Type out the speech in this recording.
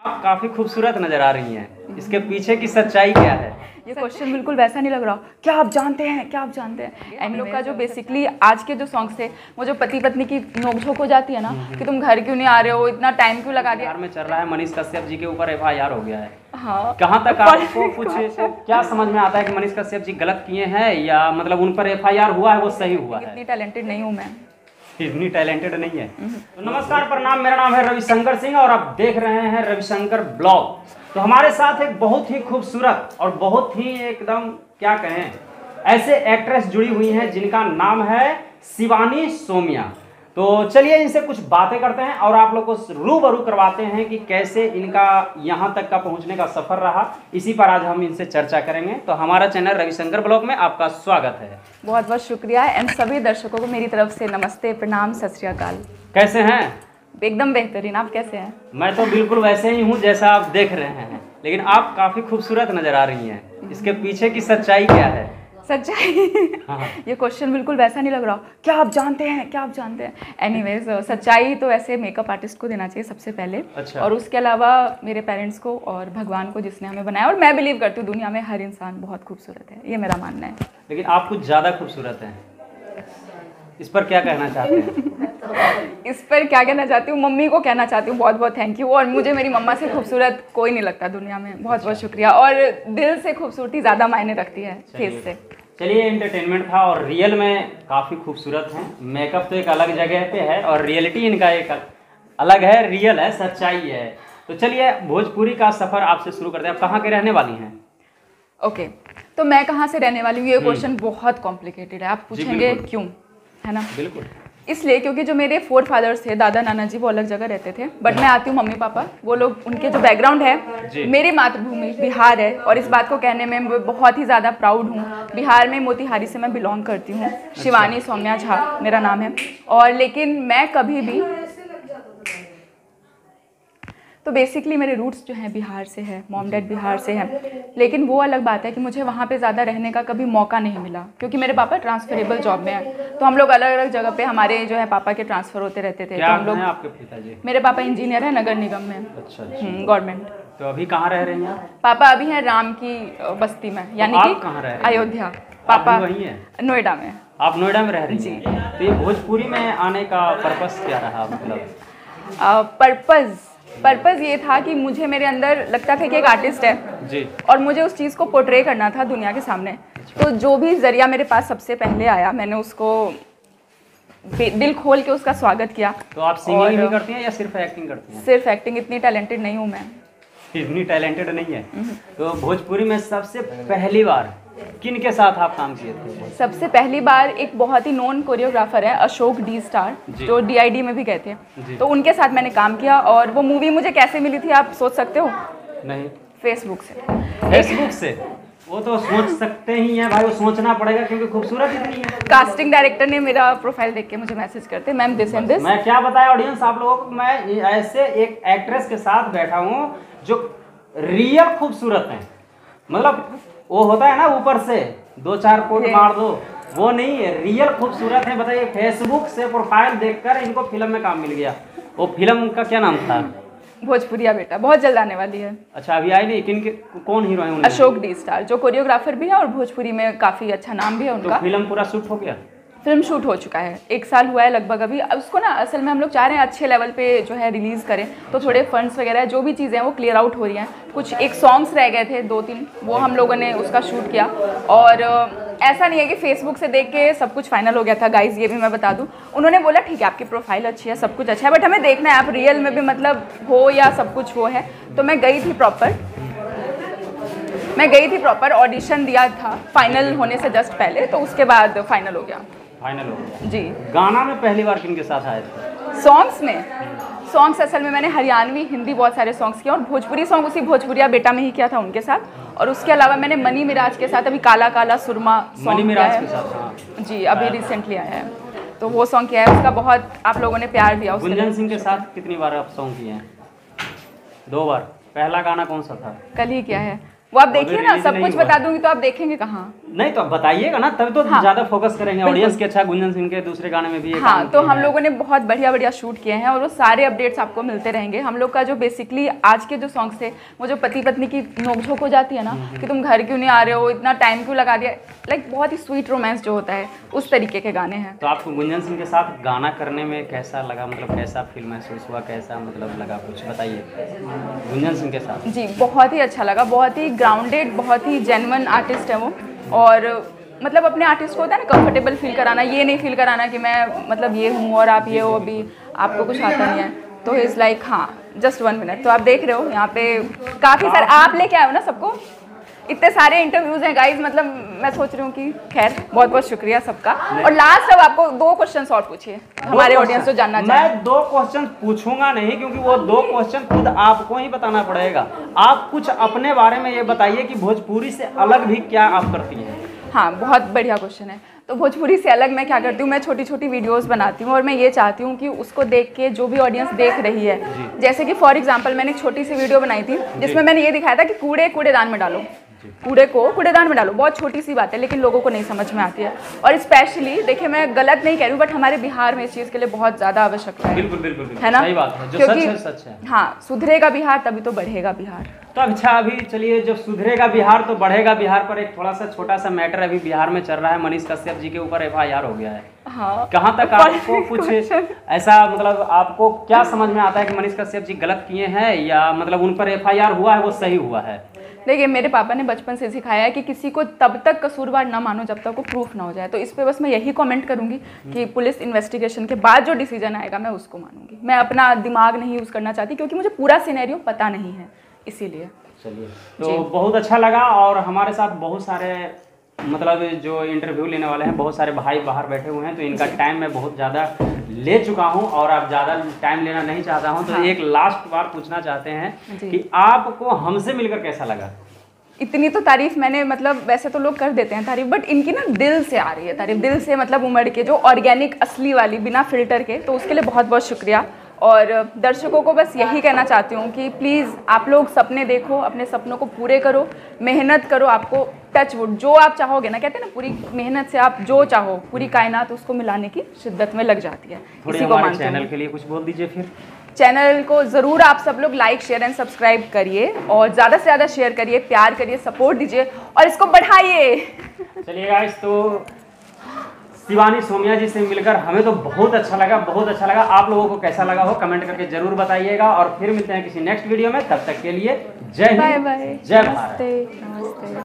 आप काफी खूबसूरत नजर आ रही हैं। इसके पीछे की सच्चाई क्या है? ये क्वेश्चन बिल्कुल वैसा नहीं लग रहा। क्या आप जानते हैं, क्या आप जानते हैं? एम लोग का जो बेसिकली आज के जो सॉन्ग्स थे, वो जो पति पत्नी की नोकझोंक हो जाती है ना कि तुम घर क्यों नहीं आ रहे हो, इतना टाइम क्यों लगा दिया। बिहार में चल रहा है, मनीष कश्यप जी के ऊपर FIR हो गया है। हाँ, कहाँ तक आपको कुछ क्या समझ में आता है कि मनीष कश्यप जी गलत किए हैं या मतलब उन पर FIR हुआ है वो सही हुआ है? इतनी टैलेंटेड नहीं हूँ मैं। इतनी टैलेंटेड नहीं है। तो नमस्कार, प्रणाम, मेरा नाम है रविशंकर सिंह और आप देख रहे हैं रविशंकर ब्लॉग। तो हमारे साथ एक बहुत ही खूबसूरत और बहुत ही एकदम क्या कहें ऐसे एक्ट्रेस जुड़ी हुई हैं जिनका नाम है शिवानी सोमिया। तो चलिए इनसे कुछ बातें करते हैं और आप लोग को रूबरू करवाते हैं कि कैसे इनका यहाँ तक का पहुँचने का सफर रहा। इसी पर आज हम इनसे चर्चा करेंगे। तो हमारा चैनल रविशंकर ब्लॉग में आपका स्वागत है। बहुत बहुत शुक्रिया एंड सभी दर्शकों को मेरी तरफ से नमस्ते, प्रणाम, सत श्री अकाल। कैसे हैं? एकदम बेहतरीन। आप कैसे हैं? मैं तो बिल्कुल वैसे ही हूँ जैसा आप देख रहे हैं, लेकिन आप काफ़ी खूबसूरत नज़र आ रही हैं। इसके पीछे की सच्चाई क्या है? सच्चाई हाँ। ये क्वेश्चन बिल्कुल वैसा नहीं लग रहा। क्या आप जानते हैं, क्या आप जानते हैं? एनीवेज सच्चाई तो ऐसे मेकअप आर्टिस्ट को देना चाहिए सबसे पहले। अच्छा। और उसके अलावा मेरे पेरेंट्स को और भगवान को जिसने हमें बनाया। और मैं बिलीव करती हूँ दुनिया में हर इंसान बहुत खूबसूरत है, ये मेरा मानना है। लेकिन आप कुछ ज़्यादा खूबसूरत हैं, इस पर क्या कहना चाहते हैं? इस पर क्या कहना चाहती हूँ, मम्मी को कहना चाहती हूँ बहुत बहुत थैंक यू। और मुझे मेरी मम्मा से खूबसूरत कोई नहीं लगता दुनिया में। बहुत बहुत शुक्रिया। और दिल से खूबसूरती ज़्यादा मायने रखती है फेस से। चलिए, एंटरटेनमेंट था और रियल में काफ़ी खूबसूरत हैं। मेकअप तो एक अलग जगह पे है और रियलिटी इनका एक अलग है, रियल है, सच्चाई है। तो चलिए भोजपुरी का सफ़र आपसे शुरू करते हैं। आप कहाँ के रहने वाली हैं? ओके, तो मैं कहाँ से रहने वाली हूँ, ये क्वेश्चन बहुत कॉम्प्लिकेटेड है। आप पूछेंगे क्यों, है ना? बिल्कुल। इसलिए क्योंकि जो मेरे फोर फादर्स थे, दादा नाना जी, वो अलग जगह रहते थे। बट मैं आती हूँ मम्मी पापा, वो लोग, उनके जो बैकग्राउंड है, मेरी मातृभूमि बिहार है। और इस बात को कहने में मैं बहुत ही ज़्यादा प्राउड हूँ। बिहार में मोतिहारी से मैं बिलोंग करती हूँ। शिवानी सोमिया झा मेरा नाम है। और लेकिन मैं कभी भी, तो बेसिकली मेरे रूट्स जो हैं बिहार से है, मॉम डैड बिहार से हैं। लेकिन वो अलग बात है कि मुझे वहाँ पे ज़्यादा रहने का कभी मौका नहीं मिला क्योंकि मेरे पापा ट्रांसफरेबल जॉब में हैं। तो हम लोग अलग अलग जगह पे, हमारे जो है पापा के ट्रांसफ़र होते रहते थे। क्या तो हम लोग, आपके पिताजी? मेरे पापा इंजीनियर हैं नगर निगम में। अच्छा। गवर्नमेंट। तो अभी कहाँ रह रही हैं आप? पापा अभी हैं राम की बस्ती में, यानी आप कि कहाँ रह रहे हैं? अयोध्या। पापा वही है, नोएडा में। आप नोएडा में रह रही जी। हैं? तो ये भोजपुरी में आने का पर्पस क्या रहा? मतलब पर्पज़ ये था कि मुझे, मेरे अंदर लगता था कि एक आर्टिस्ट है जी, और मुझे उस चीज़ को पोर्ट्रे करना था दुनिया के सामने। तो जो भी जरिया मेरे पास सबसे पहले आया, मैंने उसको दिल खोल के उसका स्वागत किया। तो आप सिंगिंग भी करती हैं या सिर्फ एक्टिंग करती हैं? सिर्फ एक्टिंग। इतनी टैलेंटेड नहीं हूँ मैं। इतनी टैलेंटेड नहीं है। तो भोजपुरी में सबसे पहली बार किन के साथ आप काम किए थे? सबसे पहली बार एक बहुत ही नोन कोरियोग्राफर है अशोक डी स्टार, जो DID में भी गए थे। तो उनके साथ मैंने काम किया। और वो मूवी मुझे कैसे मिली थी आप सोच सकते हो? नहीं। फेसबुक से। फेसबुक से? वो तो सोच सकते ही हैं भाई, वो सोचना पड़ेगा क्योंकि खूबसूरत इतनी है। कास्टिंग डायरेक्टर ने मेरा प्रोफाइल देख के मुझे मैसेज करते, मैम दिस एंड दिस। मैं क्या बताया ऑडियंस आप लोगों को, मैं ऐसे एक एक्ट्रेस के साथ बैठा हूँ जो रियल खूबसूरत है। मतलब वो होता है ना ऊपर से 2-4 कोट मार दो, वो नहीं है, रियल खूबसूरत है। बताइए, फेसबुक से प्रोफाइल देखकर इनको फिल्म में काम मिल गया। वो फिल्म का क्या नाम था? भोजपुरिया बेटा, बहुत जल्द आने वाली है। अच्छा, अभी आई नहीं? किन के, कौन हीरो है? अशोक डी स्टार, जो कोरियोग्राफर भी है और भोजपुरी में काफ़ी अच्छा नाम भी है उनका। तो फिल्म पूरा शूट हो गया? फिल्म शूट हो चुका है, 1 साल हुआ है लगभग। अभी उसको ना असल में हम लोग चाह रहे हैं अच्छे लेवल पे जो है रिलीज़ करें। तो थोड़े फंड्स वगैरह जो भी चीज़ें हैं वो क्लियर आउट हो रही हैं। कुछ एक सॉन्ग्स रह गए थे 2-3, वो हम लोगों ने उसका शूट किया। और ऐसा नहीं है कि फेसबुक से देख के सब कुछ फाइनल हो गया था गाइज, ये भी मैं बता दूं। उन्होंने बोला ठीक है आपकी प्रोफाइल अच्छी है, सब कुछ अच्छा है, बट हमें देखना है आप रियल में भी मतलब हो या सब कुछ वो है। तो मैं गई थी प्रॉपर ऑडिशन दिया था फाइनल होने से जस्ट पहले। तो उसके बाद फाइनल हो गया। फाइनल हो गया जी। गाना में पहली बार किन के साथ आए थे? सॉन्ग्स असल में मैंने हरियाणवी, हिंदी बहुत सारे सॉन्ग्स किए और भोजपुरी सॉन्ग उसी भोजपुरिया बेटा में ही किया था उनके साथ। और उसके अलावा मैंने मनी मिराज के साथ अभी काला काला सुरमा सॉन्ग किया है। के साथ? हाँ जी, अभी रिसेंटली आया है, तो वो सॉन्ग किया है। उसका बहुत आप लोगों ने प्यार दिया। गुंजन सिंह के साथ कितनी बार आप सॉन्ग किए हैं? 2 बार। पहला गाना कौन सा था? कल ही किया है, वो आप देखिए ना, सब कुछ बता दूंगी तो आप देखेंगे कहाँ। नहीं तो बताइएगा ना, तब तो हाँ, ज्यादा फोकस करेंगे ऑडियंस के। अच्छा, गुंजन सिंह के दूसरे गाने में भी एक हाँ, काम तो किए हम हैं। लोगों ने बहुत बढ़िया बढ़िया शूट किए हैं और वो सारे अपडेट्स आपको मिलते रहेंगे। हम लोग का जो बेसिकली आज के जो सॉन्ग्स थे, वो जो पति पत्नी की नोकझोंक हो जाती है ना कि तुम घर क्यों नहीं आ रहे हो, इतना टाइम क्यों लगा दिया, लाइक बहुत ही स्वीट रोमांस जो होता है, उस तरीके के गाने हैं। तो आपको गुंजन सिंह के साथ गाना करने में कैसा लगा, मतलब कैसा फील महसूस हुआ, कैसा मतलब लगा, कुछ बताइए गुंजन सिंह के साथ। जी, बहुत ही अच्छा लगा, बहुत ही ग्राउंडेड, बहुत ही जेन्युइन आर्टिस्ट है वो। और मतलब अपने आर्टिस्ट को होता है ना कंफर्टेबल फील कराना, ये नहीं फील कराना कि मैं मतलब ये हूँ और आप ये हो, अभी आपको कुछ आता नहीं है। तो इज़ लाइक हाँ, जस्ट 1 मिनट। तो आप देख रहे हो यहाँ पे काफ़ी सारे आप लेके आए हो ना सबको, इतने सारे इंटरव्यूज हैं गाइज, मतलब मैं सोच रही हूँ कि खैर बहुत बहुत शुक्रिया सबका। और लास्ट अब आपको 2 क्वेश्चन और पूछिए, हमारे ऑडियंस जो जानना चाहे। मैं 2 क्वेश्चन पूछूंगा नहीं, क्योंकि वो 2 क्वेश्चन खुद आपको ही बताना पड़ेगा। आप कुछ अपने बारे में ये बताइए कि भोजपुरी से अलग भी क्या आप करती हैं। हाँ, बहुत बढ़िया क्वेश्चन है। तो भोजपुरी से अलग मैं क्या करती हूँ, मैं छोटी छोटी वीडियोस बनाती हूँ और मैं ये चाहती हूँ कि उसको देख के जो भी ऑडियंस देख रही है, जैसे कि फॉर एग्जांपल मैंने एक छोटी सी वीडियो बनाई थी जिसमें मैंने ये दिखाया था कि कूड़ेदान में डालो, कूड़े को कूड़ेदान में डालो। बहुत छोटी सी बात है लेकिन लोगों को नहीं समझ में आती है। और स्पेशली देखिए, मैं गलत नहीं कह रही हूँ, बट हमारे बिहार में इस चीज़ के लिए बहुत ज़्यादा आवश्यकता है। बिल्कुल बिल्कुल, है ना, सही बात है, जो क्योंकि सच है सच है। हाँ, सुधरेगा बिहार तभी तो बढ़ेगा बिहार। तो अच्छा, अभी चलिए, जब सुधरेगा बिहार तो बढ़ेगा बिहार पर एक थोड़ा सा छोटा सा मैटर अभी बिहार में चल रहा है। मनीष कश्यप जी के ऊपर FIR हो गया है। हाँ, कहाँ तक आपको कुछ ऐसा, मतलब आपको क्या समझ में आता है कि मनीष कश्यप जी गलत किए हैं, या मतलब उन पर FIR हुआ है वो सही हुआ है? देखिए, मेरे पापा ने बचपन से सिखाया है कि किसी को तब तक कसूरवार ना मानो जब तक वो प्रूफ ना हो जाए। तो इस पे बस मैं यही कमेंट करूंगी कि पुलिस इन्वेस्टिगेशन के बाद जो डिसीजन आएगा मैं उसको मानूंगी। मैं अपना दिमाग नहीं यूज़ करना चाहती क्योंकि मुझे पूरा सिनेरियो पता नहीं है, इसीलिए। चलिए, तो बहुत अच्छा लगा। और हमारे साथ बहुत सारे मतलब जो इंटरव्यू लेने वाले हैं, बहुत सारे भाई बाहर बैठे हुए हैं, तो इनका टाइम मैं बहुत ज़्यादा ले चुका हूं और अब ज़्यादा टाइम लेना नहीं चाहता हूं। तो हाँ। एक लास्ट बार पूछना चाहते हैं कि आपको हमसे मिलकर कैसा लगा? इतनी तो तारीफ मैंने, मतलब वैसे तो लोग कर देते हैं तारीफ, बट इनकी ना दिल से आ रही है तारीफ, दिल से, मतलब उमड़ के, जो ऑर्गेनिक असली वाली बिना फिल्टर के। तो उसके लिए बहुत बहुत शुक्रिया। और दर्शकों को बस यही कहना चाहती हूँ कि प्लीज़ आप लोग सपने देखो, अपने सपनों को पूरे करो, मेहनत करो। आपको टच वुड जो आप चाहोगे ना, कहते हैं ना, पूरी मेहनत से आप जो चाहो पूरी कायनात उसको मिलाने की शिद्दत में लग जाती है। थोड़ी हमारे चैनल के लिए कुछ बोल दीजिए फिर। चैनल को ज़रूर आप सब लोग लाइक शेयर एंड सब्सक्राइब करिए और ज़्यादा से ज़्यादा शेयर करिए, प्यार करिए, सपोर्ट दीजिए और इसको बढ़ाइए। चलिए गाइस, तो शिवानी सोमिया जी से मिलकर हमें तो बहुत अच्छा लगा, बहुत अच्छा लगा। आप लोगों को कैसा लगा हो कमेंट करके जरूर बताइएगा। और फिर मिलते हैं किसी नेक्स्ट वीडियो में, तब तक के लिए जय हिंद, बाय बाय, जय भारत। नमस्ते।